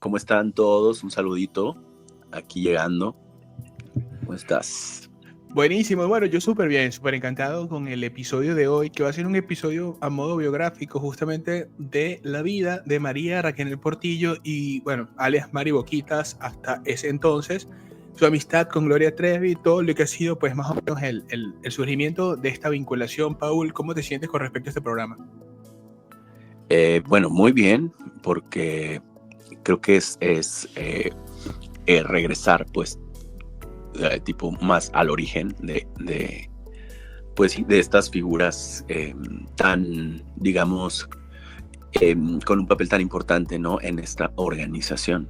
¿Cómo están todos? Un saludito aquí llegando. ¿Cómo estás? Buenísimo, bueno, yo súper bien, súper encantado con el episodio de hoy, que va a ser un episodio a modo biográfico justamente de la vida de María Raquel Portillo y, bueno, alias Mari Boquitas hasta ese entonces, su amistad con Gloria Trevi, todo lo que ha sido pues más o menos el surgimiento de esta vinculación. Paul, ¿cómo te sientes con respecto a este programa? Bueno, muy bien, porque creo que es regresar, pues, tipo más al origen pues, de estas figuras tan, digamos, con un papel tan importante, ¿no? En esta organización.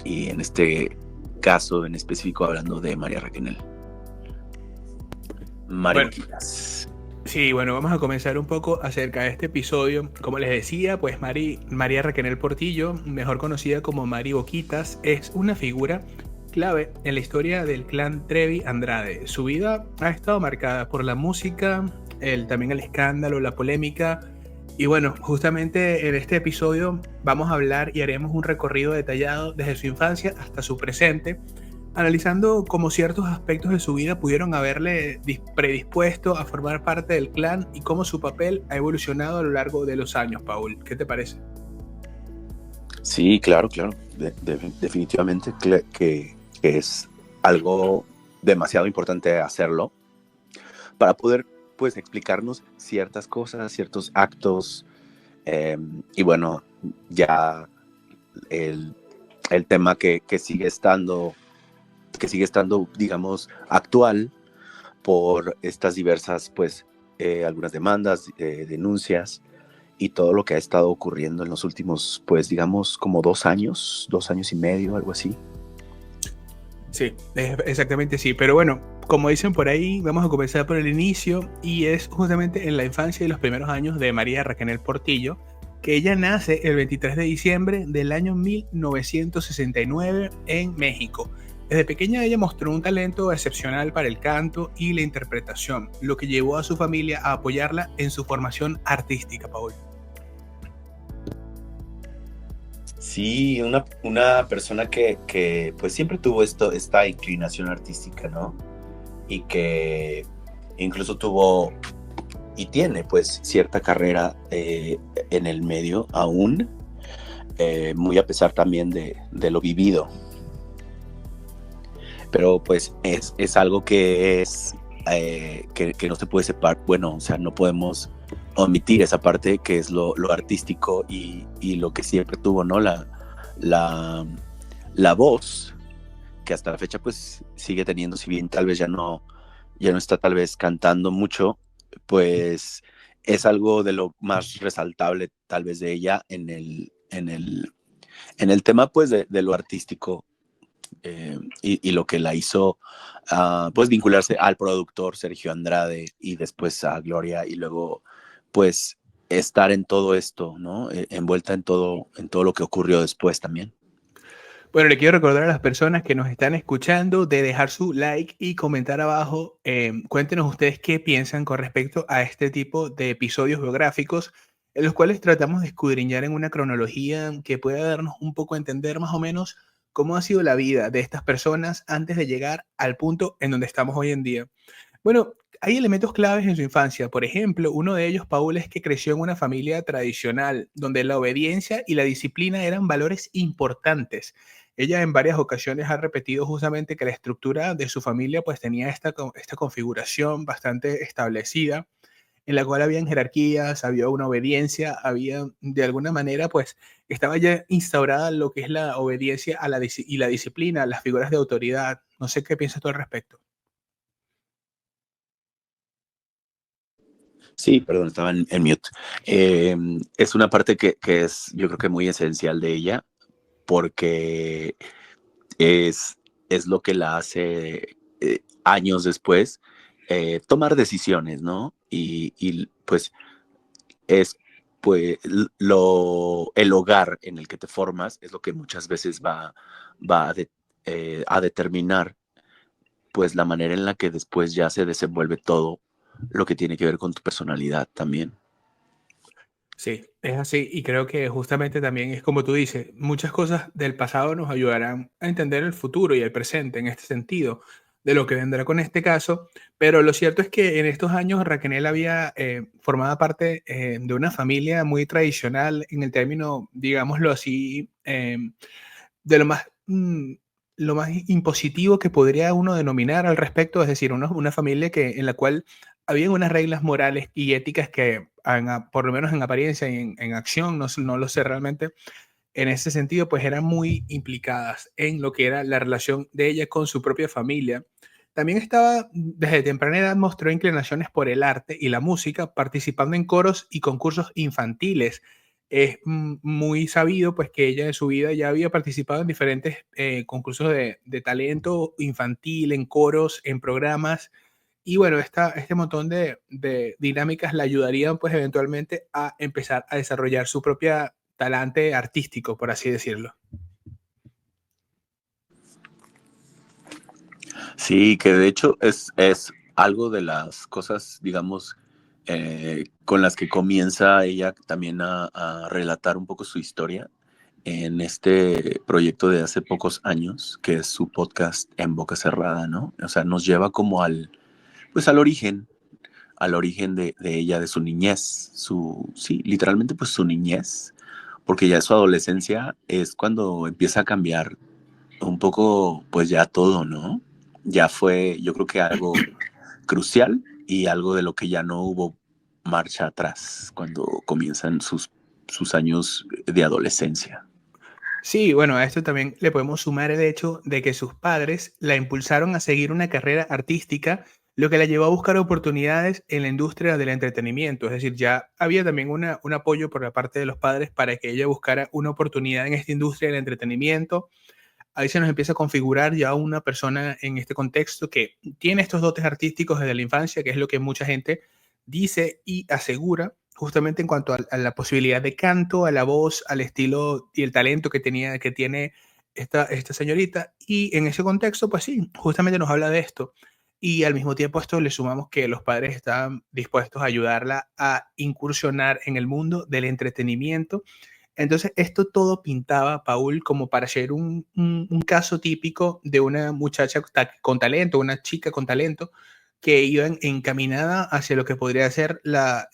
Y en este caso en específico hablando de María Raquel. Mari Bueno, Boquitas. sí, bueno, vamos a comenzar un poco acerca de este episodio. Como les decía, pues María Raquel Portillo, mejor conocida como Mari Boquitas, es una figura clave en la historia del clan Trevi Andrade. Su vida ha estado marcada por la música, también el escándalo, la polémica. Y bueno, justamente en este episodio vamos a hablar y haremos un recorrido detallado desde su infancia hasta su presente, analizando cómo ciertos aspectos de su vida pudieron haberle predispuesto a formar parte del clan y cómo su papel ha evolucionado a lo largo de los años, Paul. ¿Qué te parece? Sí, claro, claro. Definitivamente que es algo demasiado importante hacerlo para poder, pues, explicarnos ciertas cosas, ciertos actos. Y bueno, ya el, el tema que sigue estando, digamos, actual por estas diversas, pues, algunas demandas, denuncias y todo lo que ha estado ocurriendo en los últimos, pues, digamos, como 2 años y medio, algo así. Sí, exactamente sí. Pero bueno, como dicen por ahí, vamos a comenzar por el inicio y es justamente en la infancia y los primeros años de María Raquel Portillo, que ella nace el 23 de diciembre del año 1969 en México. Desde pequeña ella mostró un talento excepcional para el canto y la interpretación, lo que llevó a su familia a apoyarla en su formación artística, Paul. Sí, una persona que pues siempre tuvo esta inclinación artística, ¿no? Y que incluso tuvo y tiene pues cierta carrera en el medio aún, muy a pesar también de lo vivido. Pero pues es algo que que no se puede separar, bueno, o sea, no podemos omitir esa parte que es lo artístico y lo que siempre tuvo, ¿no? La, la voz que hasta la fecha pues sigue teniendo, si bien tal vez ya no está tal vez cantando mucho, pues es algo de lo más resaltable tal vez de ella en el tema pues de lo artístico, y lo que la hizo pues vincularse al productor Sergio Andrade y después a Gloria y luego pues estar en todo esto, ¿no? Envuelta en todo lo que ocurrió después también. Bueno, le quiero recordar a las personas que nos están escuchando de dejar su like y comentar abajo. Cuéntenos ustedes qué piensan con respecto a este tipo de episodios biográficos en los cuales tratamos de escudriñar en una cronología que pueda darnos un poco a entender más o menos cómo ha sido la vida de estas personas antes de llegar al punto en donde estamos hoy en día. Bueno, hay elementos claves en su infancia. Por ejemplo, uno de ellos, Paul, es que creció en una familia tradicional, donde la obediencia y la disciplina eran valores importantes. Ella en varias ocasiones ha repetido justamente que la estructura de su familia pues tenía esta configuración bastante establecida, en la cual habían jerarquías, había una obediencia, había de alguna manera pues estaba ya instaurada lo que es la obediencia a y la disciplina, las figuras de autoridad. No sé qué piensas tú al respecto. Sí, perdón, estaba en mute. Es una parte que es, yo creo que muy esencial de ella, porque es, es lo que la hace años después tomar decisiones, ¿no? Pues es pues el hogar en el que te formas es lo que muchas veces va a determinar pues la manera en la que después ya se desenvuelve todo lo que tiene que ver con tu personalidad también. Sí, es así y creo que justamente también es como tú dices, muchas cosas del pasado nos ayudarán a entender el futuro y el presente en este sentido de lo que vendrá con este caso, pero lo cierto es que en estos años Raquel había formado parte de una familia muy tradicional en el término, digámoslo así, de lo más impositivo que podría uno denominar al respecto, es decir, una familia en la cual habían unas reglas morales y éticas que, por lo menos en apariencia y en acción, no lo sé realmente, en ese sentido, pues eran muy implicadas en lo que era la relación de ella con su propia familia. También estaba, desde temprana edad, mostró inclinaciones por el arte y la música, participando en coros y concursos infantiles. Es muy sabido, pues, que ella en su vida ya había participado en diferentes concursos de talento infantil, en coros, en programas. Y bueno, este montón de dinámicas la ayudarían, pues, eventualmente a empezar a desarrollar su propia talante artístico, por así decirlo. Sí, que de hecho es algo de las cosas, digamos, con las que comienza ella también a relatar un poco su historia en este proyecto de hace pocos años, que es su podcast En Boca Cerrada, ¿no? O sea, nos lleva como pues al origen de ella, de su niñez, sí, literalmente pues su niñez, porque ya su adolescencia es cuando empieza a cambiar un poco, pues ya todo, ¿no? Ya fue, yo creo que algo crucial y algo de lo que ya no hubo marcha atrás cuando comienzan sus años de adolescencia. Sí, bueno, a esto también le podemos sumar el hecho de que sus padres la impulsaron a seguir una carrera artística, lo que la llevó a buscar oportunidades en la industria del entretenimiento. Es decir, ya había también un apoyo por la parte de los padres para que ella buscara una oportunidad en esta industria del entretenimiento. Ahí se nos empieza a configurar ya una persona en este contexto que tiene estos dotes artísticos desde la infancia, que es lo que mucha gente dice y asegura, justamente en cuanto a la posibilidad de canto, a la voz, al estilo y el talento que tiene esta señorita. Y en ese contexto, pues sí, justamente nos habla de esto. Y al mismo tiempo a esto le sumamos que los padres estaban dispuestos a ayudarla a incursionar en el mundo del entretenimiento. Entonces, esto todo pintaba, Paul, como para ser un caso típico de una muchacha con talento, una chica con talento, que iba encaminada hacia lo que podría ser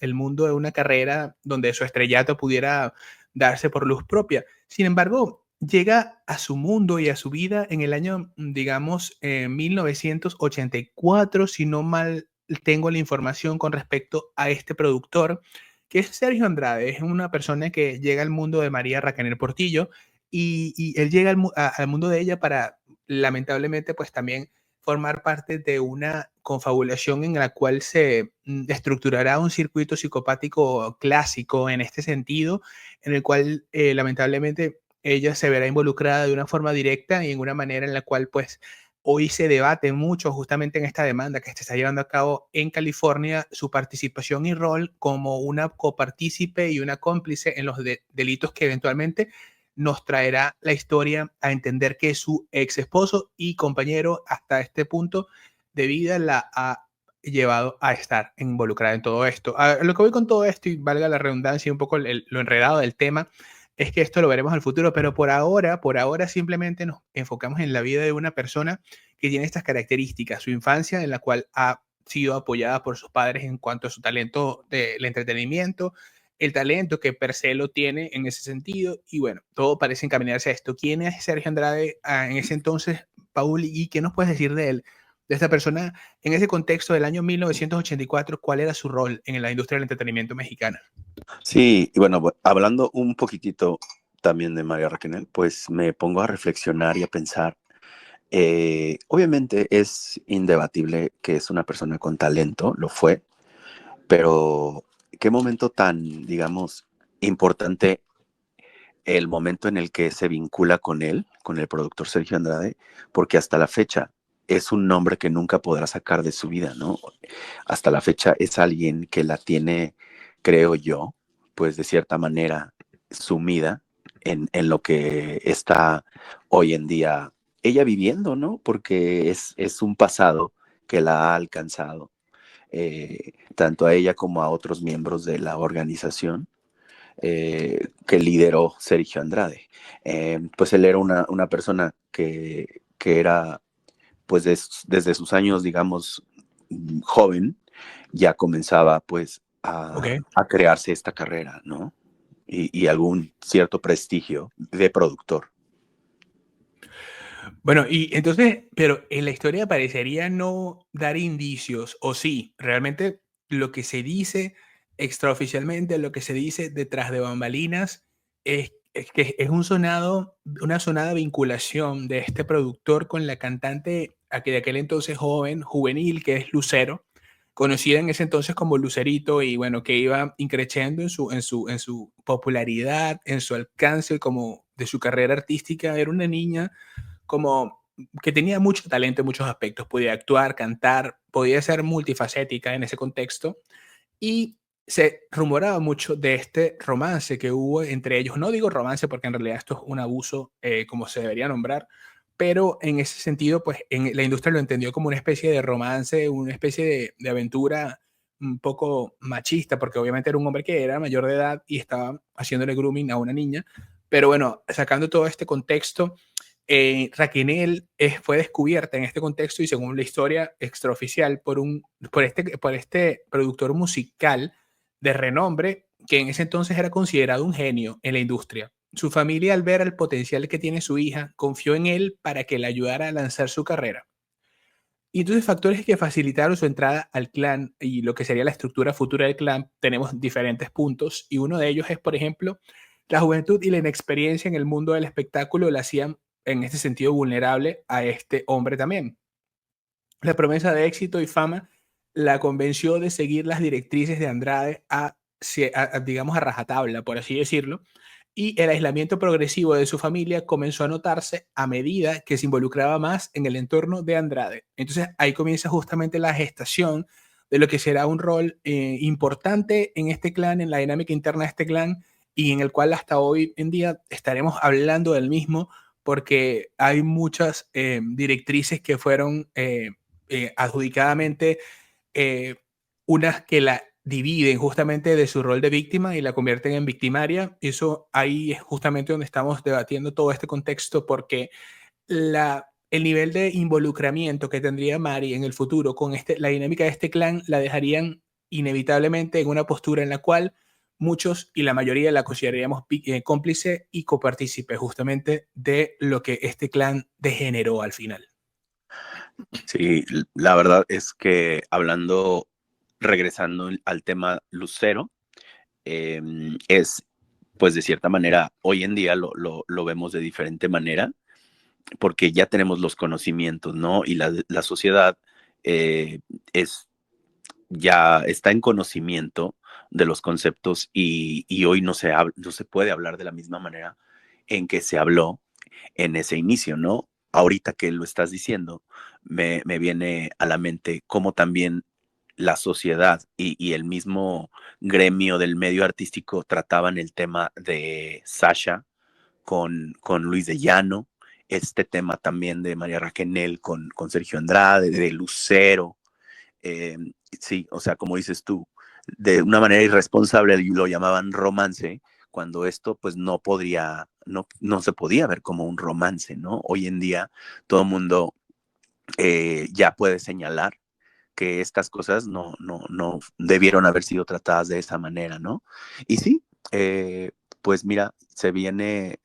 el mundo de una carrera donde su estrellato pudiera darse por luz propia. Sin embargo, llega a su mundo y a su vida en el año, digamos, 1984, si no mal tengo la información con respecto a este productor, que es Sergio Andrade. Es una persona que llega al mundo de María Raquel Portillo y él llega al mundo de ella para, lamentablemente, pues también formar parte de una confabulación en la cual se estructurará un circuito psicopático clásico en este sentido, en el cual lamentablemente ella se verá involucrada de una forma directa y en una manera en la cual pues hoy se debate mucho justamente en esta demanda que se está llevando a cabo en California, su participación y rol como una copartícipe y una cómplice en los delitos que eventualmente nos traerá la historia a entender que su ex esposo y compañero hasta este punto de vida la ha llevado a estar involucrada en todo esto. A lo que voy con todo esto, y valga la redundancia y un poco lo enredado del tema, es que esto lo veremos al futuro, pero por ahora simplemente nos enfocamos en la vida de una persona que tiene estas características, su infancia en la cual ha sido apoyada por sus padres en cuanto a su talento del entretenimiento, el talento que per se lo tiene en ese sentido, y bueno, todo parece encaminarse a esto. ¿Quién es Sergio Andrade en ese entonces, Paul, y qué nos puedes decir de él, de esta persona en ese contexto del año 1984? ¿Cuál era su rol en la industria del entretenimiento mexicana? Sí, y bueno, hablando un poquitito también de María Raquel, pues me pongo a reflexionar y a pensar. Obviamente es indebatible que es una persona con talento, lo fue, pero qué momento tan, digamos, importante el momento en el que se vincula con él, con el productor Sergio Andrade, porque hasta la fecha es un nombre que nunca podrá sacar de su vida, ¿no? Hasta la fecha es alguien que la tiene, creo yo, pues de cierta manera sumida en lo que está hoy en día ella viviendo, ¿no? Porque es un pasado que la ha alcanzado, tanto a ella como a otros miembros de la organización. que lideró Sergio Andrade. Pues él era una persona que era, pues desde sus años, digamos, joven, ya comenzaba pues Ok. a crearse esta carrera, ¿no? Y algún cierto prestigio de productor. Bueno, y entonces, pero en la historia parecería no dar indicios, o sí, realmente lo que se dice extraoficialmente, lo que se dice detrás de bambalinas, es que es una sonada vinculación de este productor con la cantante de aquel entonces joven, juvenil, que es Lucero, conocida en ese entonces como Lucerito, y bueno, que iba increciendo en su popularidad, en su alcance, como de su carrera artística. Era una niña como que tenía mucho talento en muchos aspectos, podía actuar, cantar, podía ser multifacética en ese contexto, y se rumoraba mucho de este romance que hubo entre ellos. No digo romance porque en realidad esto es un abuso, como se debería nombrar, pero en ese sentido, pues en la industria lo entendió como una especie de romance, una especie de aventura un poco machista, porque obviamente era un hombre que era mayor de edad y estaba haciéndole grooming a una niña. Pero bueno, sacando todo este contexto, Raquel fue descubierta en este contexto y según la historia extraoficial por este productor musical de renombre que en ese entonces era considerado un genio en la industria. Su familia, al ver el potencial que tiene su hija, confió en él para que le ayudara a lanzar su carrera. Y entonces factores que facilitaron su entrada al clan y lo que sería la estructura futura del clan, tenemos diferentes puntos y uno de ellos es, por ejemplo, la juventud y la inexperiencia en el mundo del espectáculo la hacían en este sentido vulnerable a este hombre también. La promesa de éxito y fama la convenció de seguir las directrices de Andrade digamos, a rajatabla, por así decirlo, y el aislamiento progresivo de su familia comenzó a notarse a medida que se involucraba más en el entorno de Andrade. Entonces ahí comienza justamente la gestación de lo que será un rol importante en este clan, en la dinámica interna de este clan, y en el cual hasta hoy en día estaremos hablando del mismo, porque hay muchas directrices que fueron adjudicadamente, eh, unas que la dividen justamente de su rol de víctima y la convierten en victimaria. Eso ahí es justamente donde estamos debatiendo todo este contexto, porque el nivel de involucramiento que tendría Mari en el futuro con la dinámica de este clan la dejarían inevitablemente en una postura en la cual muchos y la mayoría la consideraríamos cómplice y copartícipe justamente de lo que este clan degeneró al final. Sí, la verdad es que hablando, regresando al tema Lucero, es, pues de cierta manera, hoy en día lo vemos de diferente manera, porque ya tenemos los conocimientos, ¿no? Y la sociedad eh, es, ya está en conocimiento de los conceptos y hoy no se puede hablar de la misma manera en que se habló en ese inicio, ¿no? Ahorita que lo estás diciendo, me viene a la mente cómo también la sociedad y el mismo gremio del medio artístico trataban el tema de Sasha con Luis de Llano, este tema también de María Raquel con Sergio Andrade, de Lucero, eh, sí, o sea, como dices tú, de una manera irresponsable lo llamaban romance, cuando esto pues no se podía ver como un romance, ¿no? Hoy en día todo el mundo ya puede señalar que estas cosas no debieron haber sido tratadas de esa manera, ¿no? Y sí, pues mira, se vienen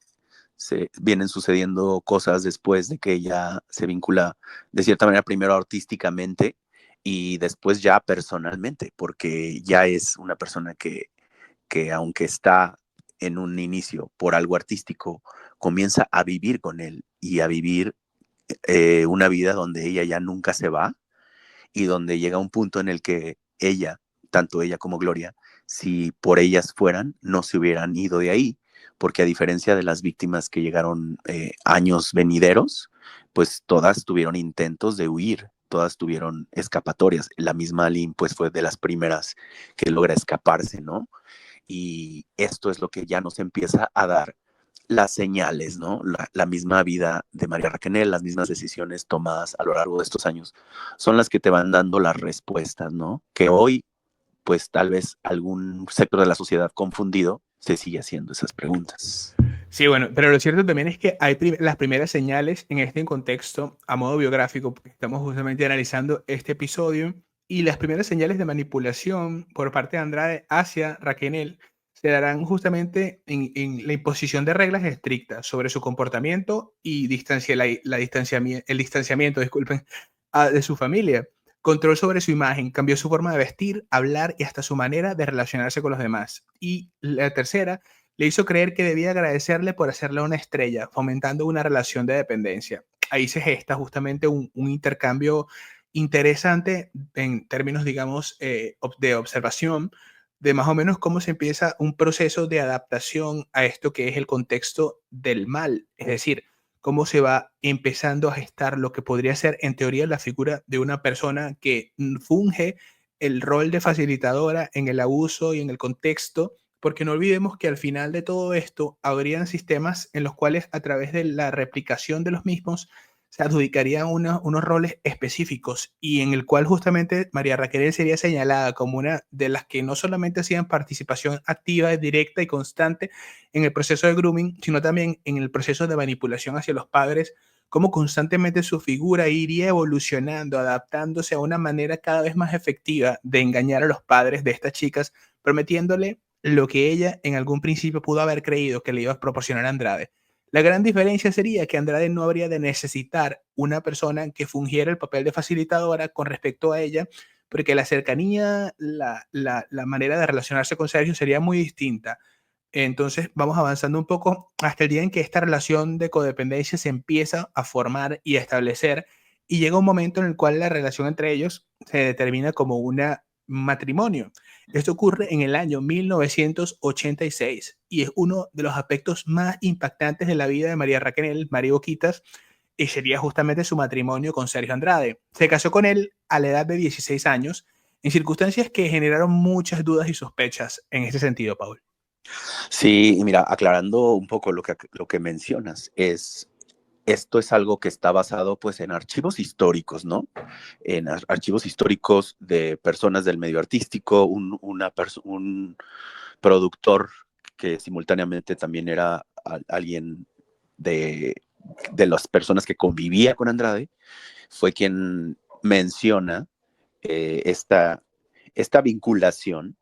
sucediendo cosas después de que ella se vincula de cierta manera primero artísticamente y después ya personalmente, porque ya es una persona que aunque está en un inicio por algo artístico, comienza a vivir con él y a vivir una vida donde ella ya nunca se va y donde llega un punto en el que ella, tanto ella como Gloria, si por ellas fueran, no se hubieran ido de ahí, porque a diferencia de las víctimas que llegaron años venideros, pues todas tuvieron intentos de huir, todas tuvieron escapatorias. La misma Aline pues fue de las primeras que logra escaparse, ¿no? Y esto es lo que ya nos empieza a dar las señales, ¿no? La misma vida de María Raquel, las mismas decisiones tomadas a lo largo de estos años, son las que te van dando las respuestas, ¿no? Que hoy, pues tal vez algún sector de la sociedad confundido se sigue haciendo esas preguntas. Sí, bueno, pero lo cierto también es que hay las primeras señales en este contexto a modo biográfico, porque estamos justamente analizando este episodio, y las primeras señales de manipulación por parte de Andrade hacia Raquel se darán justamente en la imposición de reglas estrictas sobre su comportamiento y el distanciamiento, disculpen, de su familia. Control sobre su imagen, cambió su forma de vestir, hablar y hasta su manera de relacionarse con los demás. Y la tercera, le hizo creer que debía agradecerle por hacerle una estrella, fomentando una relación de dependencia. Ahí se gesta justamente un intercambio interesante en términos, digamos, de observación, de más o menos cómo se empieza un proceso de adaptación a esto que es el contexto del mal. Es decir, cómo se va empezando a gestar lo que podría ser, en teoría, la figura de una persona que funge el rol de facilitadora en el abuso y en el contexto, porque no olvidemos que al final de todo esto habrían sistemas en los cuales a través de la replicación de los mismos se adjudicarían unos roles específicos y en el cual justamente María Raquel sería señalada como una de las que no solamente hacían participación activa, directa y constante en el proceso de grooming, sino también en el proceso de manipulación hacia los padres, cómo constantemente su figura iría evolucionando, adaptándose a una manera cada vez más efectiva de engañar a los padres de estas chicas, prometiéndole lo que ella en algún principio pudo haber creído que le iba a proporcionar a Andrade. La gran diferencia sería que Andrade no habría de necesitar una persona que fungiera el papel de facilitadora con respecto a ella, porque la cercanía, la manera de relacionarse con Sergio sería muy distinta. Entonces vamos avanzando un poco hasta el día en que esta relación de codependencia se empieza a formar y a establecer y llega un momento en el cual la relación entre ellos se determina como un matrimonio. Esto ocurre en el año 1986 y es uno de los aspectos más impactantes de la vida de María Raquel, María Boquitas, y sería justamente su matrimonio con Sergio Andrade. Se casó con él a la edad de 16 años, en circunstancias que generaron muchas dudas y sospechas en ese sentido, Paul. Sí, y mira, aclarando un poco lo que mencionas, esto es algo que está basado pues en archivos históricos, ¿no? En archivos históricos de personas del medio artístico, un productor que simultáneamente también era alguien de, de las personas que convivía con Andrade, fue quien menciona esta vinculación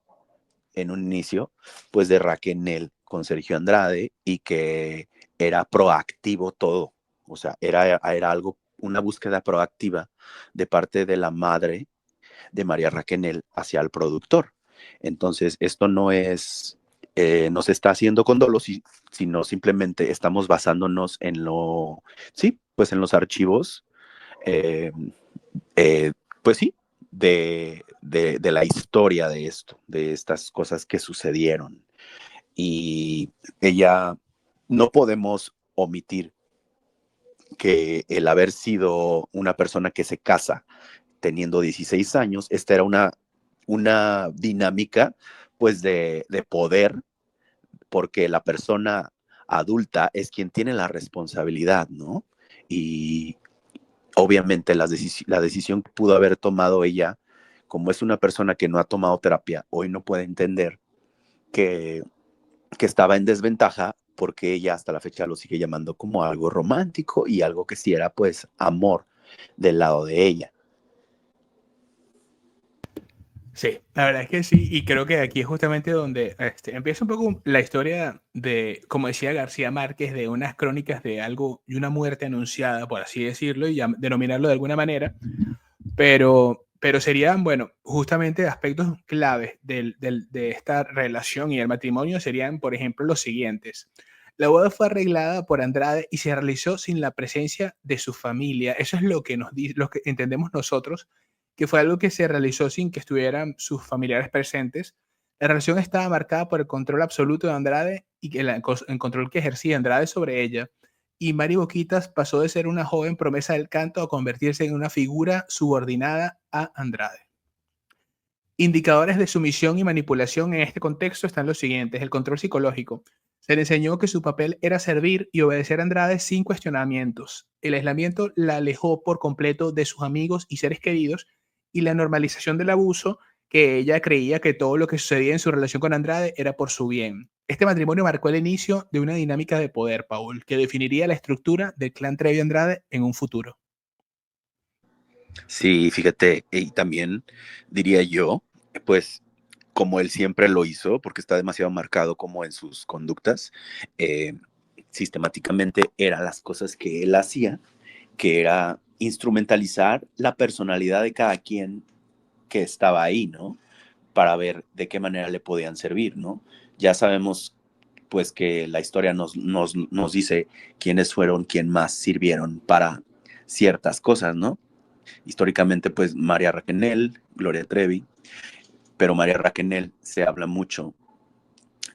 en un inicio, pues de Raquel con Sergio Andrade y que era proactivo todo, o sea, era algo, una búsqueda proactiva de parte de la madre de María Raquel hacia el productor. Entonces, esto no es, no se está haciendo con dolo, sino simplemente estamos basándonos en sí, pues en los archivos, eh, pues sí, de la historia de esto, de estas cosas que sucedieron. Y ella, no podemos omitir que el haber sido una persona que se casa teniendo 16 años, esta era una dinámica pues de poder, porque la persona adulta es quien tiene la responsabilidad, ¿no? Y obviamente la decisión que pudo haber tomado ella, como es una persona que no ha tomado terapia, hoy no puede entender que, que estaba en desventaja porque ella hasta la fecha lo sigue llamando como algo romántico y algo que sí era pues amor del lado de ella. Sí, la verdad es que sí, y creo que aquí es justamente donde empieza un poco la historia de, como decía García Márquez, de unas crónicas de algo y una muerte anunciada, por así decirlo, y denominarlo de alguna manera, pero serían, bueno, justamente aspectos claves de esta relación y el matrimonio serían, por ejemplo, los siguientes. La boda fue arreglada por Andrade y se realizó sin la presencia de su familia. Eso es lo que lo que entendemos nosotros, que fue algo que se realizó sin que estuvieran sus familiares presentes. La relación estaba marcada por el control absoluto de Andrade y el control que ejercía Andrade sobre ella, y Mari Boquitas pasó de ser una joven promesa del canto a convertirse en una figura subordinada a Andrade. Indicadores de sumisión y manipulación en este contexto están los siguientes. El control psicológico. Se le enseñó que su papel era servir y obedecer a Andrade sin cuestionamientos. El aislamiento la alejó por completo de sus amigos y seres queridos, y la normalización del abuso, que ella creía que todo lo que sucedía en su relación con Andrade era por su bien. Este matrimonio marcó el inicio de una dinámica de poder, Paul, que definiría la estructura del clan Trevi Andrade en un futuro. Sí, fíjate, y también diría yo, pues como él siempre lo hizo, porque está demasiado marcado como en sus conductas, eh, sistemáticamente eran las cosas que él hacía, que era instrumentalizar la personalidad de cada quien que estaba ahí, ¿no? Para ver de qué manera le podían servir, ¿no? Ya sabemos pues que la historia nos dice quiénes fueron, quién más sirvieron para ciertas cosas, ¿no? Históricamente, pues María Raquenel, Gloria Trevi, pero María Raquenel se habla mucho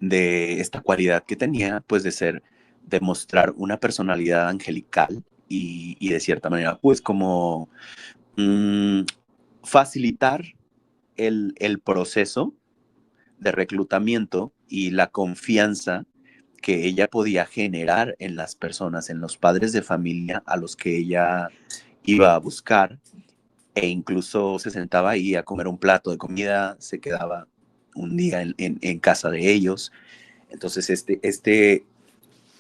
de esta cualidad que tenía, pues de ser, de mostrar una personalidad angelical y de cierta manera, pues como mmm, facilitar el proceso de reclutamiento y la confianza que ella podía generar en las personas, en los padres de familia a los que ella iba a buscar, e incluso se sentaba ahí a comer un plato de comida, se quedaba un día en casa de ellos. Entonces,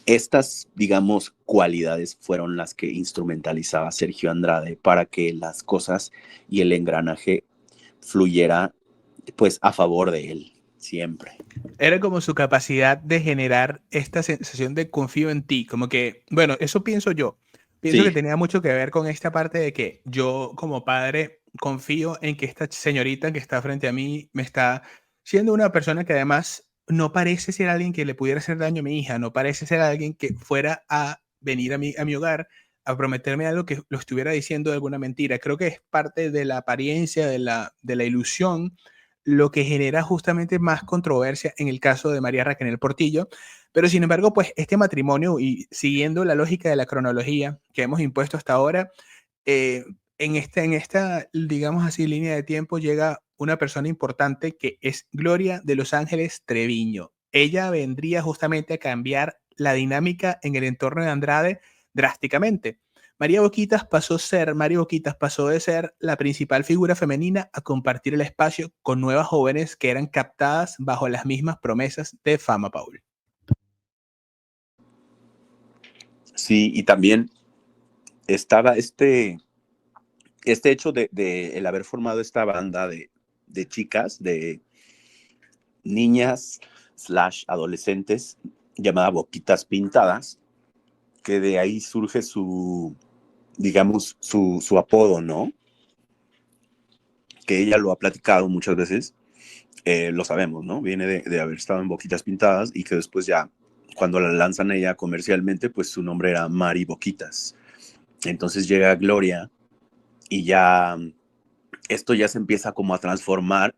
estas, digamos, cualidades fueron las que instrumentalizaba Sergio Andrade para que las cosas y el engranaje fluyera pues a favor de él, siempre. Era como su capacidad de generar esta sensación de confío en ti, como que, bueno, eso pienso yo. Pienso que Sí, tenía mucho que ver con esta parte de que yo como padre confío en que esta señorita que está frente a mí me está siendo una persona que además no parece ser alguien que le pudiera hacer daño a mi hija, no parece ser alguien que fuera a venir a mi hogar a prometerme algo que lo estuviera diciendo de alguna mentira. Creo que es parte de la apariencia, de la ilusión lo que genera justamente más controversia en el caso de María Raquel Portillo. Pero sin embargo, pues este matrimonio, y siguiendo la lógica de la cronología que hemos impuesto hasta ahora, eh, en esta, digamos así, línea de tiempo llega una persona importante que es Gloria de Los Ángeles Treviño. Ella vendría justamente a cambiar la dinámica en el entorno de Andrade drásticamente. María Boquitas pasó de ser la principal figura femenina a compartir el espacio con nuevas jóvenes que eran captadas bajo las mismas promesas de fama, Paul. sí, y también estaba este hecho de el haber formado esta banda de chicas, de niñas slash adolescentes, llamada Boquitas Pintadas, que de ahí surge su, digamos, su apodo, ¿no? Que ella lo ha platicado muchas veces, lo sabemos, ¿no? Viene de haber estado en Boquitas Pintadas y que después ya, cuando la lanzan ella comercialmente, pues su nombre era Mari Boquitas. Entonces llega Gloria y ya esto ya se empieza como a transformar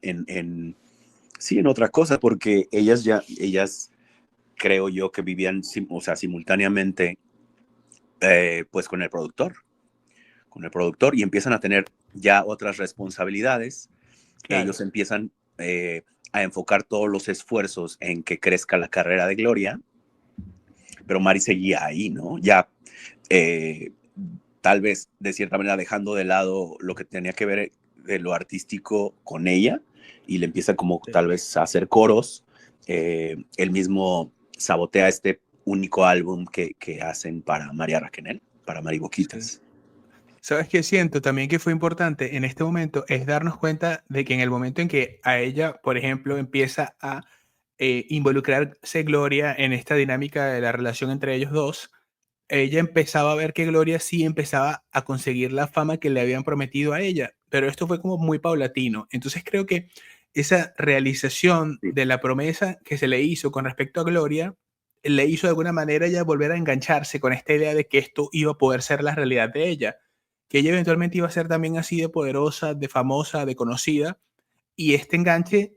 sí, en otra cosa, porque ellas creo yo que vivían, o sea, simultáneamente, pues con el productor y empiezan a tener ya otras responsabilidades. Ellos Claro. empiezan a enfocar todos los esfuerzos en que crezca la carrera de Gloria, pero Mari seguía ahí, ¿no? Ya eh, tal vez de cierta manera dejando de lado lo que tenía que ver de lo artístico con ella y le empieza como Sí. tal vez a hacer coros. Él mismo sabotea este único álbum que hacen para María Raquenel, para Mari Sí. Boquitas. ¿Sabes qué siento también que fue importante en este momento? Es darnos cuenta de que en el momento en que a ella, por ejemplo, empieza a involucrarse Gloria en esta dinámica de la relación entre ellos dos, ella empezaba a ver que Gloria sí empezaba a conseguir la fama que le habían prometido a ella, pero esto fue como muy paulatino. Entonces creo que esa realización Sí, de la promesa que se le hizo con respecto a Gloria, le hizo de alguna manera ya volver a engancharse con esta idea de que esto iba a poder ser la realidad de ella, que ella eventualmente iba a ser también así de poderosa, de famosa, de conocida, y este enganche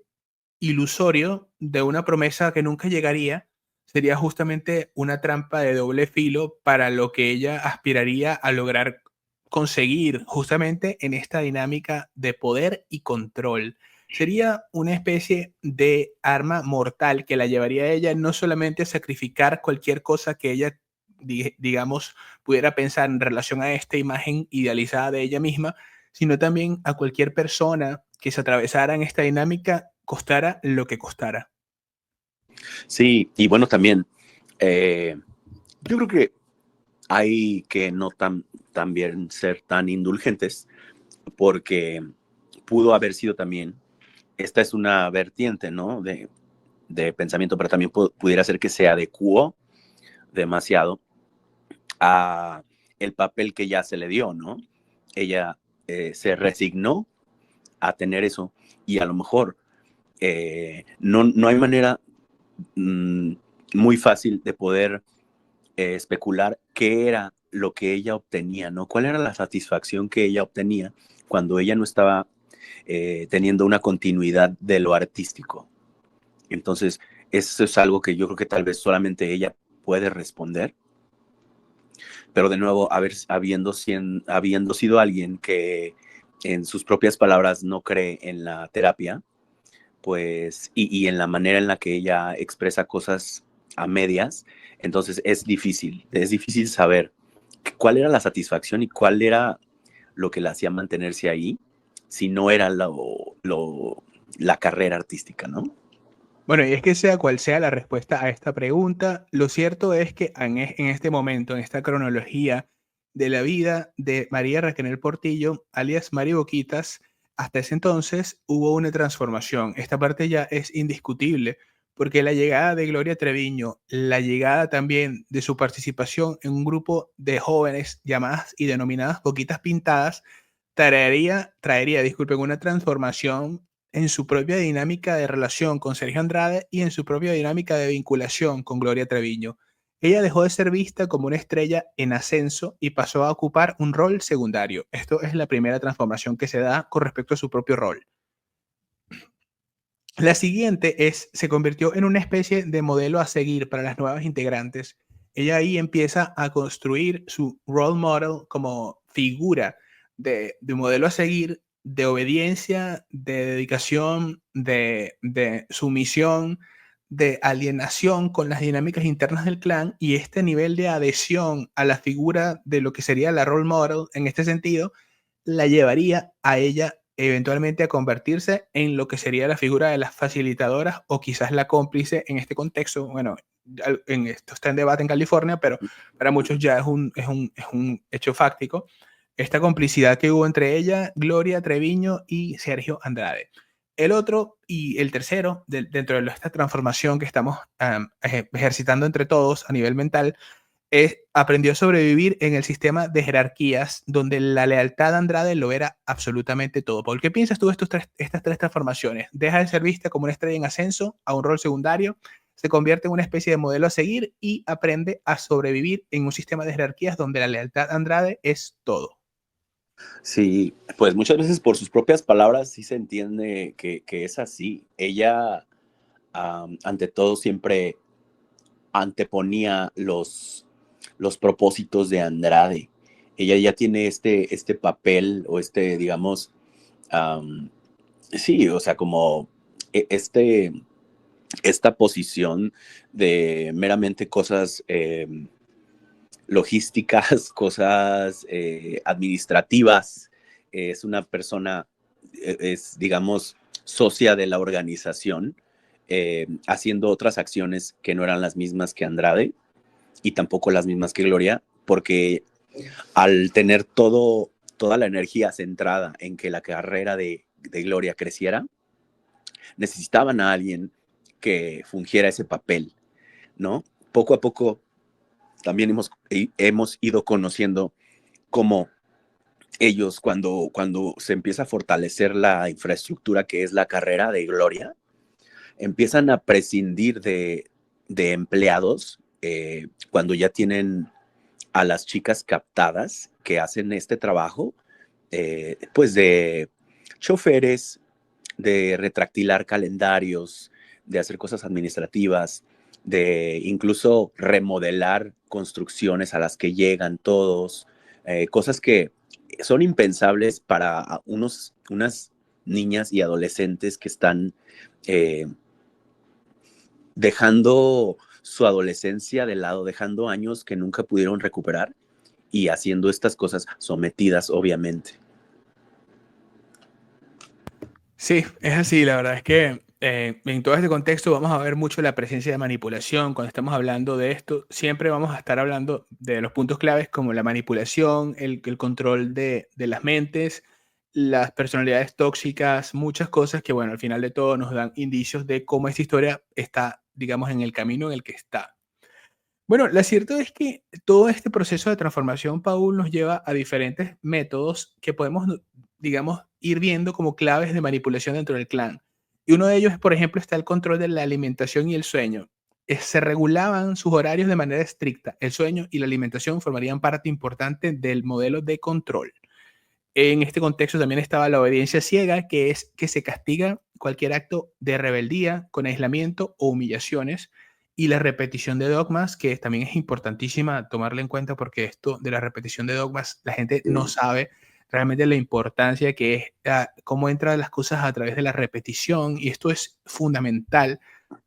ilusorio de una promesa que nunca llegaría sería justamente una trampa de doble filo para lo que ella aspiraría a lograr conseguir justamente en esta dinámica de poder y control. Sería una especie de arma mortal que la llevaría a ella no solamente a sacrificar cualquier cosa que ella, digamos, pudiera pensar en relación a esta imagen idealizada de ella misma, sino también a cualquier persona que se atravesara en esta dinámica, costara lo que costara. Sí, y bueno, también yo creo que hay que no también ser tan indulgentes porque pudo haber sido también, esta es una vertiente, ¿no? De pensamiento, pero también pudiera ser que se adecuó demasiado a el papel que ya se le dio, ¿no? Ella se resignó a tener eso y a lo mejor no hay manera mmm, muy fácil de poder especular qué era lo que ella obtenía, ¿no? ¿Cuál era la satisfacción que ella obtenía cuando ella no estaba teniendo una continuidad de lo artístico? Entonces, eso es algo que yo creo que tal vez solamente ella puede responder, pero de nuevo, habiendo sido alguien que en sus propias palabras no cree en la terapia, pues, y en la manera en la que ella expresa cosas a medias, entonces es difícil saber cuál era la satisfacción y cuál era lo que la hacía mantenerse ahí, si no era la carrera artística, ¿no? Bueno, y es que sea cual sea la respuesta a esta pregunta, lo cierto es que en este momento, en esta cronología de la vida de María Raquel Portillo, alias Mari Boquitas, hasta ese entonces hubo una transformación. Esta parte ya es indiscutible, porque la llegada de Gloria Treviño, la llegada también de su participación en un grupo de jóvenes llamadas y denominadas Boquitas Pintadas, disculpen, una transformación en su propia dinámica de relación con Sergio Andrade y en su propia dinámica de vinculación con Gloria Treviño. Ella dejó de ser vista como una estrella en ascenso y pasó a ocupar un rol secundario. Esto es la primera transformación que se da con respecto a su propio rol. La siguiente se convirtió en una especie de modelo a seguir para las nuevas integrantes. Ella ahí empieza a construir su role model como figura de modelo a seguir, de obediencia, de dedicación, de sumisión, de alienación con las dinámicas internas del clan, y este nivel de adhesión a la figura de lo que sería la role model en este sentido la llevaría a ella eventualmente a convertirse en lo que sería la figura de las facilitadoras o quizás la cómplice en este contexto. Bueno, en esto está en debate en California, pero para muchos ya es un hecho fáctico. Esta complicidad que hubo entre ella, Gloria Treviño y Sergio Andrade. El otro y el tercero, dentro de esta transformación que estamos ejercitando entre todos a nivel mental, aprendió a sobrevivir en el sistema de jerarquías donde la lealtad a Andrade lo era absolutamente todo. ¿Por qué piensas tú estas tres transformaciones? Deja de ser vista como una estrella en ascenso a un rol secundario, se convierte en una especie de modelo a seguir y aprende a sobrevivir en un sistema de jerarquías donde la lealtad a Andrade es todo. Sí, pues muchas veces por sus propias palabras sí se entiende que es así. Ella, ante todo, siempre anteponía los propósitos de Andrade. Ella ya tiene este papel o digamos, um, sí, o sea, como esta posición de meramente cosas logísticas, cosas administrativas. Es una persona, es, digamos, socia de la organización, haciendo otras acciones que no eran las mismas que Andrade y tampoco las mismas que Gloria, porque al tener toda la energía centrada en que la carrera de Gloria creciera, necesitaban a alguien que fungiera ese papel, ¿no? Poco a poco también hemos ido conociendo cómo ellos, cuando se empieza a fortalecer la infraestructura que es la carrera de Gloria, empiezan a prescindir de empleados cuando ya tienen a las chicas captadas que hacen este trabajo, pues de choferes, de retractilar calendarios, de hacer cosas administrativas, de incluso remodelar construcciones a las que llegan todos, cosas que son impensables para unas niñas y adolescentes que están eh, dejando su adolescencia de lado, dejando años que nunca pudieron recuperar y haciendo estas cosas sometidas, obviamente. Sí, es así. La verdad es que en todo este contexto vamos a ver mucho la presencia de manipulación. Cuando estamos hablando de esto, siempre vamos a estar hablando de los puntos claves como la manipulación, el control de las mentes, las personalidades tóxicas, muchas cosas que, bueno, al final de todo nos dan indicios de cómo esta historia está, digamos, en el camino en el que está. Bueno, lo cierto es que todo este proceso de transformación, Paul, nos lleva a diferentes métodos que podemos, digamos, ir viendo como claves de manipulación dentro del clan. Y uno de ellos, por ejemplo, está el control de la alimentación y el sueño. Se regulaban sus horarios de manera estricta. El sueño y la alimentación formarían parte importante del modelo de control. En este contexto también estaba la obediencia ciega, que es que se castiga cualquier acto de rebeldía con aislamiento o humillaciones, y la repetición de dogmas, que también es importantísima tomarla en cuenta porque esto de la repetición de dogmas, la gente no sabe realmente la importancia que es, cómo entran las cosas a través de la repetición, y esto es fundamental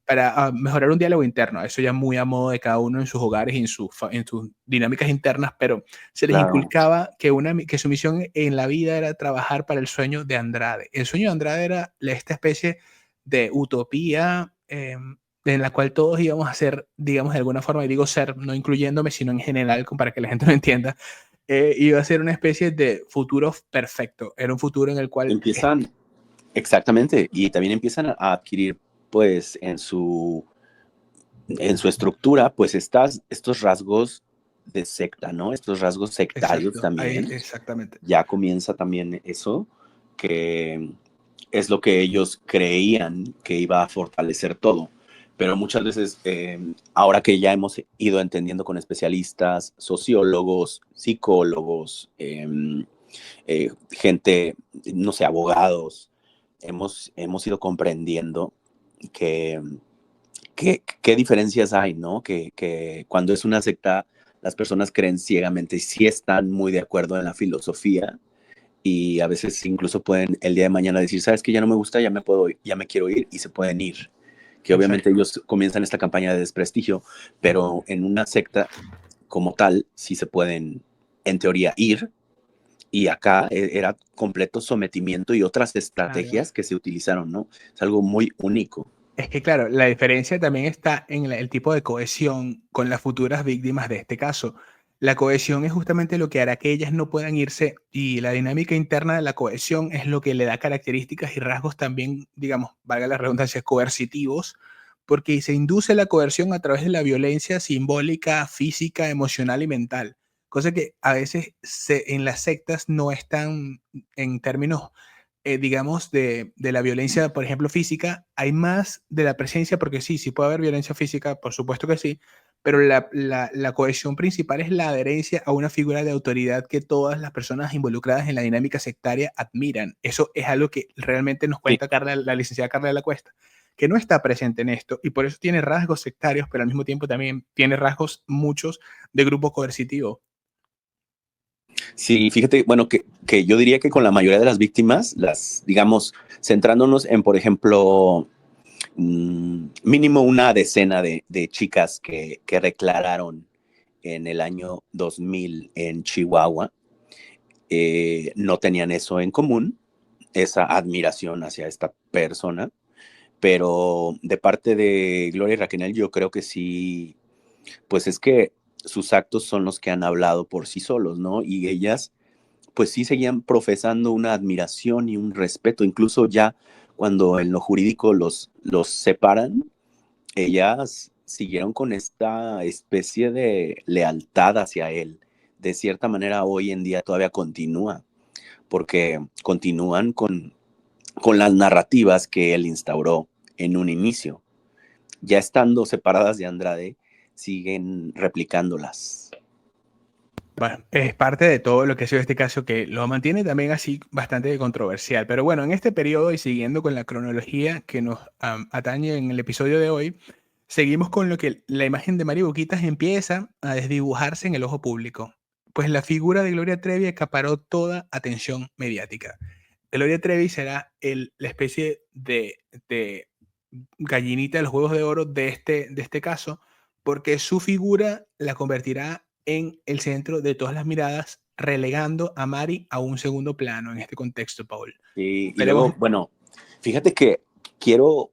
para mejorar un diálogo interno. Eso ya muy a modo de cada uno en sus hogares y en sus dinámicas internas, pero se les Claro. inculcaba que su misión en la vida era trabajar para el sueño de Andrade. El sueño de Andrade era esta especie de utopía en la cual todos íbamos a ser, digamos, de alguna forma, y digo ser, no incluyéndome, sino en general, para que la gente lo entienda, iba a ser una especie de futuro perfecto. Era un futuro en el cual... Empiezan, exactamente, y también empiezan a adquirir, pues, en su estructura, pues, estos rasgos de secta, ¿no? Estos rasgos sectarios Exacto, ahí, también. exactamente. Ya comienza también eso, que es lo que ellos creían que iba a fortalecer todo. Pero muchas veces, ahora que ya hemos ido entendiendo con especialistas, sociólogos, psicólogos, gente, no sé, abogados, hemos ido comprendiendo que, qué diferencias hay, ¿no? Que cuando es una secta, las personas creen ciegamente y sí están muy de acuerdo en la filosofía, y a veces incluso pueden el día de mañana decir, sabes que ya no me gusta, ya me quiero ir, y se pueden ir. Que obviamente Exacto. ellos comienzan esta campaña de desprestigio, pero en una secta como tal sí se pueden, en teoría, ir. Y acá era completo sometimiento y otras Claro. estrategias que se utilizaron, ¿no? Es algo muy único. Es que, claro, la diferencia también está en el tipo de cohesión con las futuras víctimas de este caso. La cohesión es justamente lo que hará que ellas no puedan irse, y la dinámica interna de la cohesión es lo que le da características y rasgos también, digamos, valga la redundancia, coercitivos, porque se induce la coerción a través de la violencia simbólica, física, emocional y mental, cosa que a veces en las sectas no están en términos digamos, de la violencia, por ejemplo, física, hay más de la presencia, porque sí, sí puede haber violencia física, por supuesto que sí, pero la cohesión principal es la adherencia a una figura de autoridad que todas las personas involucradas en la dinámica sectaria admiran. Eso es algo que realmente nos Sí. cuenta Carla, la licenciada Carla de la Cuesta, que no está presente en esto, y por eso tiene rasgos sectarios, pero al mismo tiempo también tiene rasgos muchos de grupo coercitivo. Sí, fíjate, bueno, que yo diría que con la mayoría de las víctimas, las, digamos, centrándonos en, por ejemplo, mínimo una decena de chicas que declararon en el año 2000 en Chihuahua, no tenían eso en común, esa admiración hacia esta persona, pero de parte de Gloria y Raquel, yo creo que sí, pues es que sus actos son los que han hablado por sí solos, ¿no? Y ellas, pues sí seguían profesando una admiración y un respeto, incluso ya cuando en lo jurídico los separan, ellas siguieron con esta especie de lealtad hacia él. De cierta manera, hoy en día todavía continúa, porque continúan con las narrativas que él instauró en un inicio. Ya estando separadas de Andrade, siguen replicándolas. Bueno, es parte de todo lo que ha sido este caso que lo mantiene también así bastante controversial. Pero bueno, en este periodo y siguiendo con la cronología que nos atañe en el episodio de hoy, seguimos con lo que la imagen de Mari Boquitas empieza a desdibujarse en el ojo público. Pues la figura de Gloria Trevi acaparó toda atención mediática. Gloria Trevi será la especie de gallinita de los huevos de oro de este caso, porque su figura la convertirá en el centro de todas las miradas, relegando a Mari a un segundo plano en este contexto, Paul. Y Veremos. luego, bueno, fíjate que quiero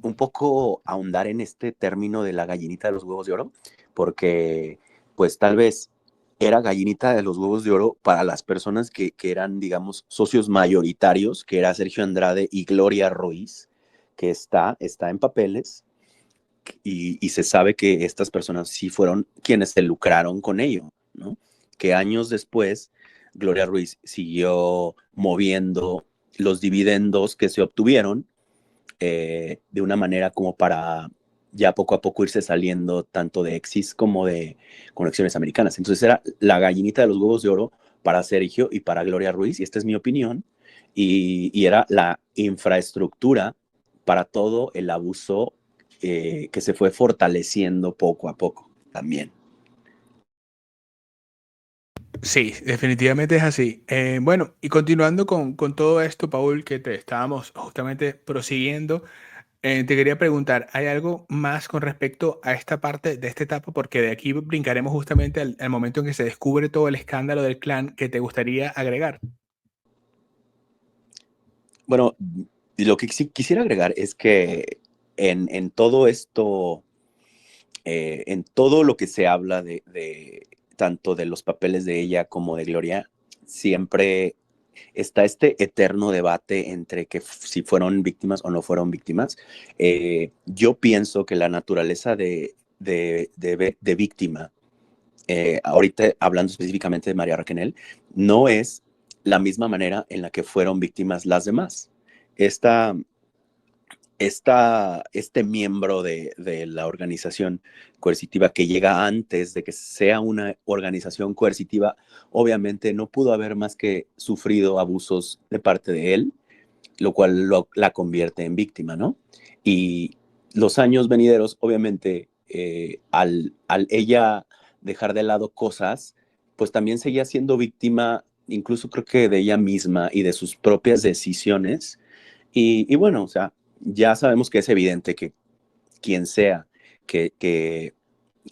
un poco ahondar en este término de la gallinita de los huevos de oro, porque pues tal vez era gallinita de los huevos de oro para las personas que eran, digamos, socios mayoritarios, que era Sergio Andrade y Gloria Ruiz, que está en papeles, y se sabe que estas personas sí fueron quienes se lucraron con ello, ¿no? Que años después Gloria Ruiz siguió moviendo los dividendos que se obtuvieron de una manera como para ya poco a poco irse saliendo tanto de Exis como de Conexiones Americanas. Entonces era la gallinita de los huevos de oro para Sergio y para Gloria Ruiz, y esta es mi opinión, y era la infraestructura para todo el abuso que se fue fortaleciendo poco a poco también. Sí, definitivamente es así. Bueno, y continuando con todo esto, Paul, que te estábamos justamente prosiguiendo, te quería preguntar, ¿hay algo más con respecto a esta parte de esta etapa? Porque de aquí brincaremos justamente al momento en que se descubre todo el escándalo del clan que te gustaría agregar. Bueno, lo que sí quisiera agregar es que en todo esto, en todo lo que se habla de tanto de los papeles de ella como de Gloria, siempre está este eterno debate entre que si fueron víctimas o no fueron víctimas. Yo pienso que la naturaleza de víctima, ahorita hablando específicamente de María Raquel, no es la misma manera en la que fueron víctimas las demás. Esta, este miembro de la organización coercitiva que llega antes de que sea una organización coercitiva, obviamente no pudo haber más que sufrido abusos de parte de él, lo cual la convierte en víctima, ¿no? Y los años venideros, obviamente, al ella dejar de lado cosas, pues también seguía siendo víctima, incluso creo que de ella misma y de sus propias decisiones. Y bueno, o sea, ya sabemos que es evidente que quien sea que, que,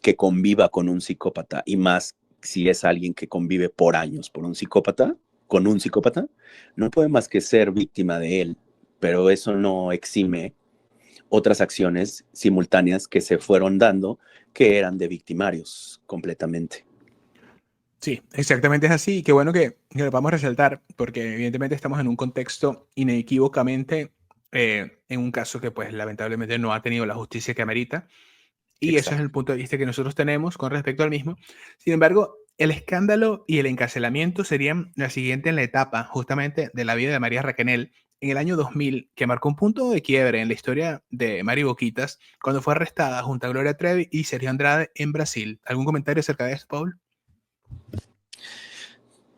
que conviva con un psicópata, y más si es alguien que convive por años con un psicópata, no puede más que ser víctima de él, pero eso no exime otras acciones simultáneas que se fueron dando que eran de victimarios completamente. Sí, exactamente es así. Y qué bueno que lo vamos a resaltar, porque evidentemente estamos en un contexto inequívocamente, en un caso que pues lamentablemente no ha tenido la justicia que amerita. Y eso es Exacto. el punto de vista que nosotros tenemos con respecto al mismo. Sin embargo, el escándalo y el encarcelamiento serían la siguiente en la etapa justamente de la vida de María Raquenel en el año 2000, que marcó un punto de quiebre en la historia de Mari Boquitas cuando fue arrestada junto a Gloria Trevi y Sergio Andrade en Brasil. ¿Algún comentario acerca de esto, Paul?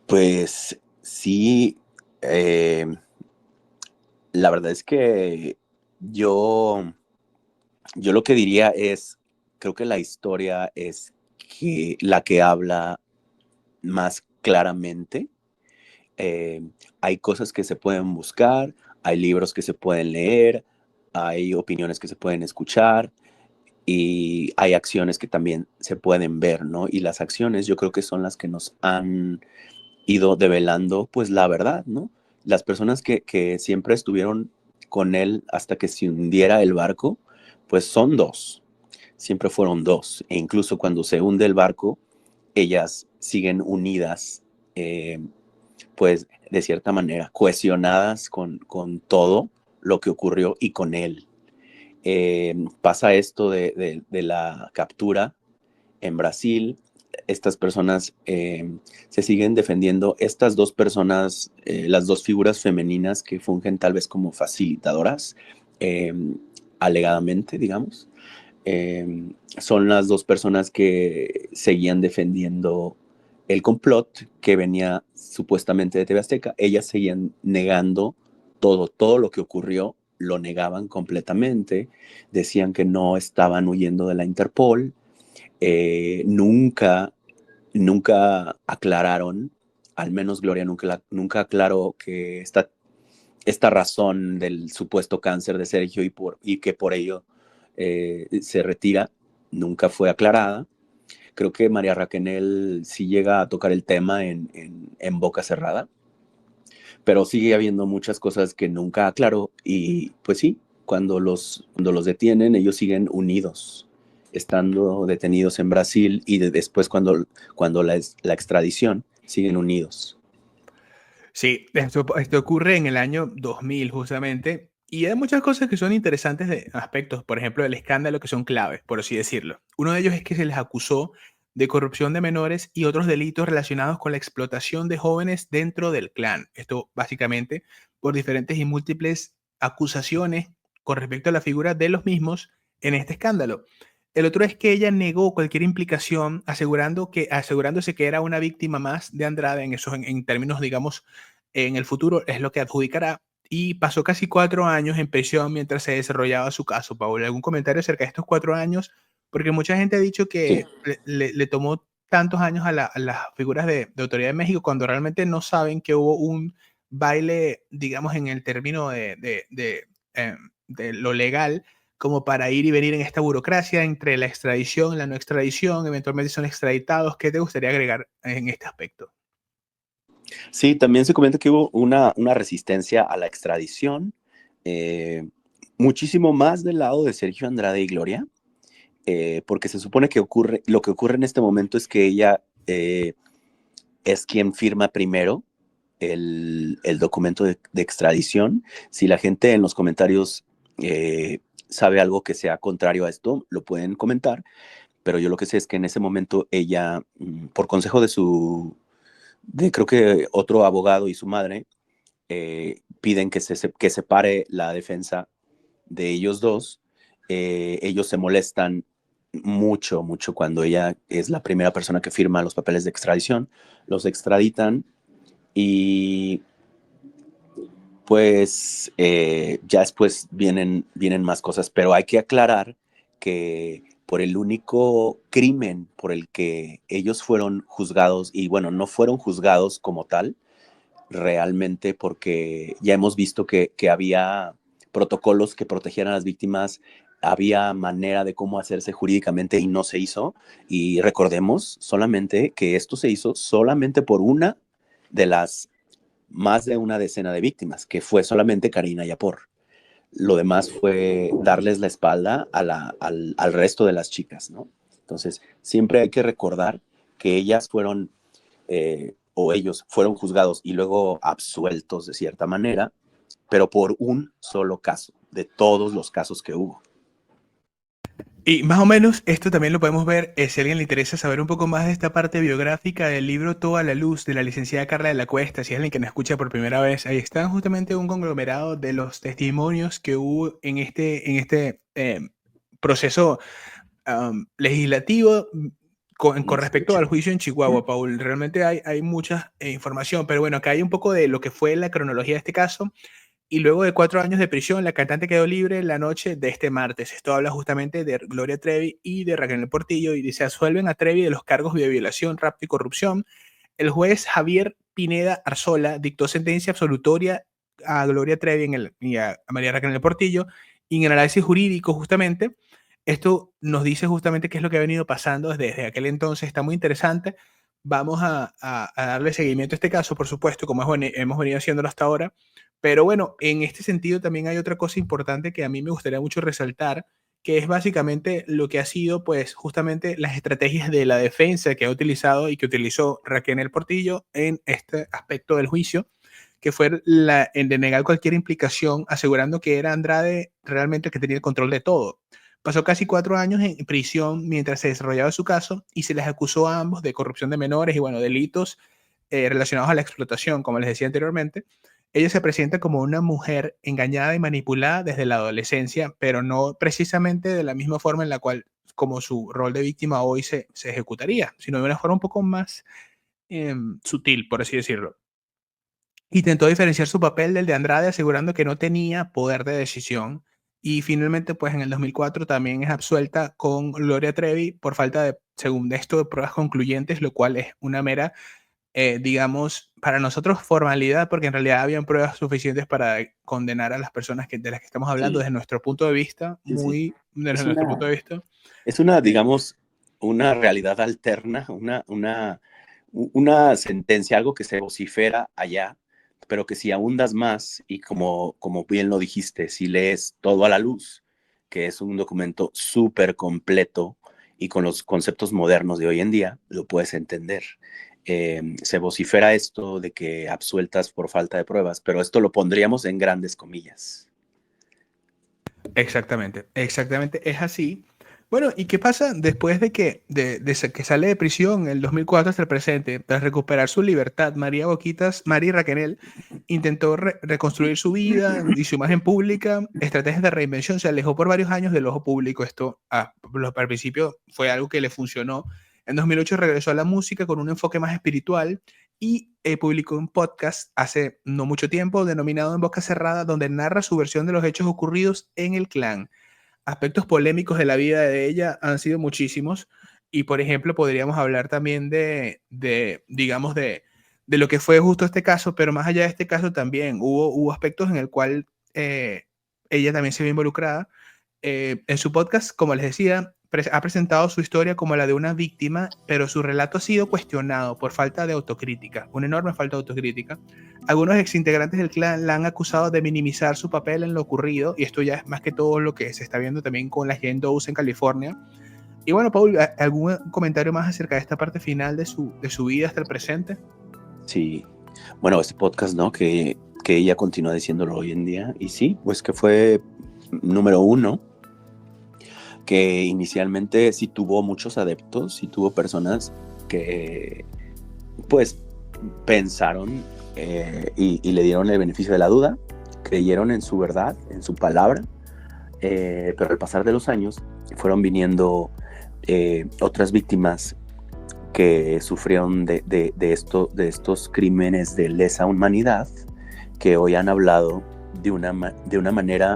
Pues sí, eh, la verdad es que yo, yo lo que diría es, creo que la historia es que la que habla más claramente. Eh, Hay cosas que se pueden buscar, hay libros que se pueden leer, hay opiniones que se pueden escuchar, y hay acciones que también se pueden ver, ¿no? Y las acciones yo creo que son las que nos han ido develando, pues la verdad, ¿no? Las personas que siempre estuvieron con él hasta que se hundiera el barco, pues son dos, siempre fueron dos, e incluso cuando se hunde el barco, ellas siguen unidas, pues de cierta manera, cohesionadas con todo lo que ocurrió y con él. Pasa esto de la captura en Brasil. Estas personas se siguen defendiendo. Estas dos personas, las dos figuras femeninas que fungen tal vez como facilitadoras, eh, alegadamente, digamos, son las dos personas que seguían defendiendo el complot que venía supuestamente de TV Azteca. Ellas seguían negando todo lo que ocurrió, lo negaban completamente, decían que no estaban huyendo de la Interpol, nunca, nunca aclararon, al menos Gloria nunca aclaró que esta razón del supuesto cáncer de Sergio y que por ello se retira, nunca fue aclarada. Creo que María Raquel sí llega a tocar el tema en boca cerrada, pero sigue habiendo muchas cosas que nunca aclaró, y pues sí, cuando los detienen, ellos siguen unidos, estando detenidos en Brasil y después cuando la extradición, siguen unidos. Sí, esto ocurre en el año 2000 justamente, y hay muchas cosas que son interesantes de aspectos, por ejemplo, del escándalo que son claves, por así decirlo. Uno de ellos es que se les acusó de corrupción de menores y otros delitos relacionados con la explotación de jóvenes dentro del clan. Esto básicamente por diferentes y múltiples acusaciones con respecto a la figura de los mismos en este escándalo. El otro es que ella negó cualquier implicación, asegurándose que era una víctima más de Andrade en términos, digamos, en el futuro es lo que adjudicará, y pasó casi 4 años en prisión mientras se desarrollaba su caso. Paul, ¿algún comentario acerca de estos 4 años? Porque mucha gente ha dicho Sí, que le tomó tantos años a las figuras de autoridad de México cuando realmente no saben que hubo un baile, digamos, en el término de lo legal, como para ir y venir en esta burocracia entre la extradición y la no extradición, eventualmente son extraditados. ¿Qué te gustaría agregar en este aspecto? sí, también se comenta que hubo una resistencia a la extradición, eh, muchísimo más del lado de Sergio Andrade y Gloria, porque se supone que lo que ocurre en este momento es que ella es quien firma primero el documento de extradición. Si la gente en los comentarios sabe algo que sea contrario a esto, lo pueden comentar, pero yo lo que sé es que en ese momento ella, por consejo de creo que otro abogado y su madre, piden que separe la defensa de ellos dos. Ellos se molestan mucho, mucho cuando ella es la primera persona que firma los papeles de extradición, los extraditan y pues ya después vienen más cosas, pero hay que aclarar que por el único crimen por el que ellos fueron juzgados, y bueno, no fueron juzgados como tal, realmente porque ya hemos visto que había protocolos que protegieran a las víctimas, había manera de cómo hacerse jurídicamente y no se hizo. Y recordemos solamente que esto se hizo solamente por una de las más de una decena de víctimas, que fue solamente Karina Yapor. Lo demás fue darles la espalda al resto de las chicas, ¿no? Entonces, siempre hay que recordar que ellas fueron, o ellos fueron juzgados y luego absueltos de cierta manera, pero por un solo caso, de todos los casos que hubo. Y más o menos esto también lo podemos ver, si a alguien le interesa saber un poco más de esta parte biográfica del libro Toda la Luz de la licenciada Carla de la Cuesta, si es alguien que nos escucha por primera vez, ahí está justamente un conglomerado de los testimonios que hubo en este proceso legislativo con respecto al juicio en Chihuahua, Paul. Realmente hay mucha información, pero bueno, acá hay un poco de lo que fue la cronología de este caso. Y luego de 4 años de prisión, la cantante quedó libre la noche de este martes. Esto habla justamente de Gloria Trevi y de Raquel Portillo, y dice: absuelven a Trevi de los cargos de violación, rapto y corrupción. El juez Javier Pineda Arzola dictó sentencia absolutoria a Gloria Trevi y a María Raquel Portillo. Y en el análisis jurídico, justamente, esto nos dice justamente qué es lo que ha venido pasando desde aquel entonces. Está muy interesante. Vamos a darle seguimiento a este caso, por supuesto, como hemos venido haciéndolo hasta ahora. Pero bueno, en este sentido también hay otra cosa importante que a mí me gustaría mucho resaltar, que es básicamente lo que ha sido, pues, justamente las estrategias de la defensa que ha utilizado y que utilizó Raquel Portillo en este aspecto del juicio, que fue el de negar cualquier implicación, asegurando que era Andrade realmente el que tenía el control de todo. Pasó casi 4 años en prisión mientras se desarrollaba su caso y se les acusó a ambos de corrupción de menores y, bueno, delitos relacionados a la explotación, como les decía anteriormente. Ella se presenta como una mujer engañada y manipulada desde la adolescencia, pero no precisamente de la misma forma en la cual como su rol de víctima hoy se ejecutaría, sino de una forma un poco más sutil, por así decirlo. Intentó diferenciar su papel del de Andrade, asegurando que no tenía poder de decisión. Y finalmente, pues en el 2004 también es absuelta con Gloria Trevi por falta de, según esto, de pruebas concluyentes, lo cual es una mera, digamos, para nosotros formalidad, porque en realidad habían pruebas suficientes para condenar a las personas de las que estamos hablando Sí, desde nuestro punto de vista, sí, sí. desde Es nuestro punto una, de vista. es una, digamos, una realidad alterna, una sentencia, algo que se vocifera allá, pero que si ahondas más y como bien lo dijiste, si lees Todo a la Luz, que es un documento súper completo y con los conceptos modernos de hoy en día, lo puedes entender. Se vocifera esto de que absueltas por falta de pruebas, pero esto lo pondríamos en grandes comillas. Exactamente, exactamente, es así. Bueno, ¿y qué pasa después de que, que sale de prisión en el 2004 hasta el presente? Tras recuperar su libertad, María Raquenel intentó reconstruir su vida y su imagen pública, estrategias de reinvención, se alejó por varios años del ojo público. Esto al principio fue algo que le funcionó. En 2008 regresó a la música con un enfoque más espiritual y publicó un podcast hace no mucho tiempo denominado En Boca Cerrada, donde narra su versión de los hechos ocurridos en el clan. Aspectos polémicos de la vida de ella han sido muchísimos y, por ejemplo, podríamos hablar también digamos, de lo que fue justo este caso, pero más allá de este caso también hubo aspectos en el cual ella también se vio involucrada. En su podcast, como les decía, ha presentado su historia como la de una víctima, pero su relato ha sido cuestionado por falta de autocrítica, una enorme falta de autocrítica. Algunos exintegrantes del clan la han acusado de minimizar su papel en lo ocurrido, y esto ya es más que todo lo que se está viendo también con las Jane Does en California. Y bueno, Paul, ¿algún comentario más acerca de esta parte final de su vida hasta el presente? Sí, bueno, este podcast, ¿no? Que ella continúa diciéndolo hoy en día, y sí, pues que fue número uno, que inicialmente sí tuvo muchos adeptos, sí tuvo personas que pues pensaron y le dieron el beneficio de la duda, creyeron en su verdad, en su palabra, pero al pasar de los años fueron viniendo otras víctimas que sufrieron de estos crímenes de lesa humanidad, que hoy han hablado de una manera,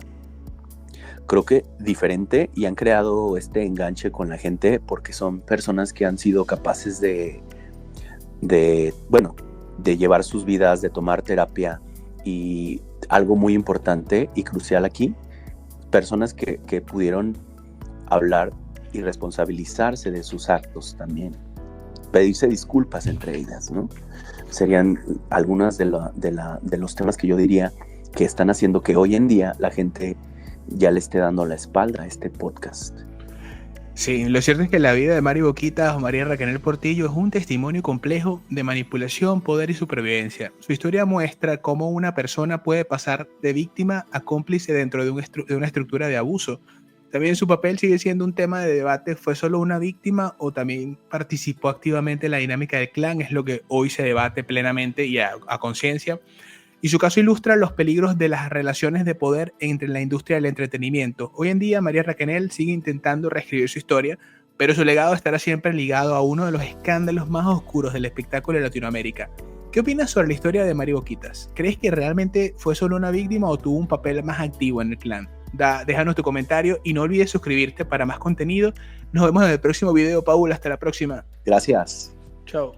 creo que diferente, y han creado este enganche con la gente porque son personas que han sido capaces de llevar sus vidas, de tomar terapia, y algo muy importante y crucial aquí, personas que pudieron hablar y responsabilizarse de sus actos también, pedirse disculpas entre ellas, ¿no? Serían algunas de los temas que yo diría que están haciendo que hoy en día la gente ya le esté dando la espalda a este podcast. Sí, lo cierto es que la vida de Mari Boquitas o María Raquenel Portillo es un testimonio complejo de manipulación, poder y supervivencia. Su historia muestra cómo una persona puede pasar de víctima a cómplice dentro de una estructura de abuso. También su papel sigue siendo un tema de debate. ¿Fue solo una víctima o también participó activamente en la dinámica del clan? Es lo que hoy se debate plenamente y a conciencia. Y su caso ilustra los peligros de las relaciones de poder entre la industria del entretenimiento. Hoy en día, María Raquenel sigue intentando reescribir su historia, pero su legado estará siempre ligado a uno de los escándalos más oscuros del espectáculo de Latinoamérica. ¿Qué opinas sobre la historia de Mari Boquitas? ¿Crees que realmente fue solo una víctima o tuvo un papel más activo en el clan? Déjanos tu comentario y no olvides suscribirte para más contenido. Nos vemos en el próximo video, Paul. Hasta la próxima. Gracias. Chao.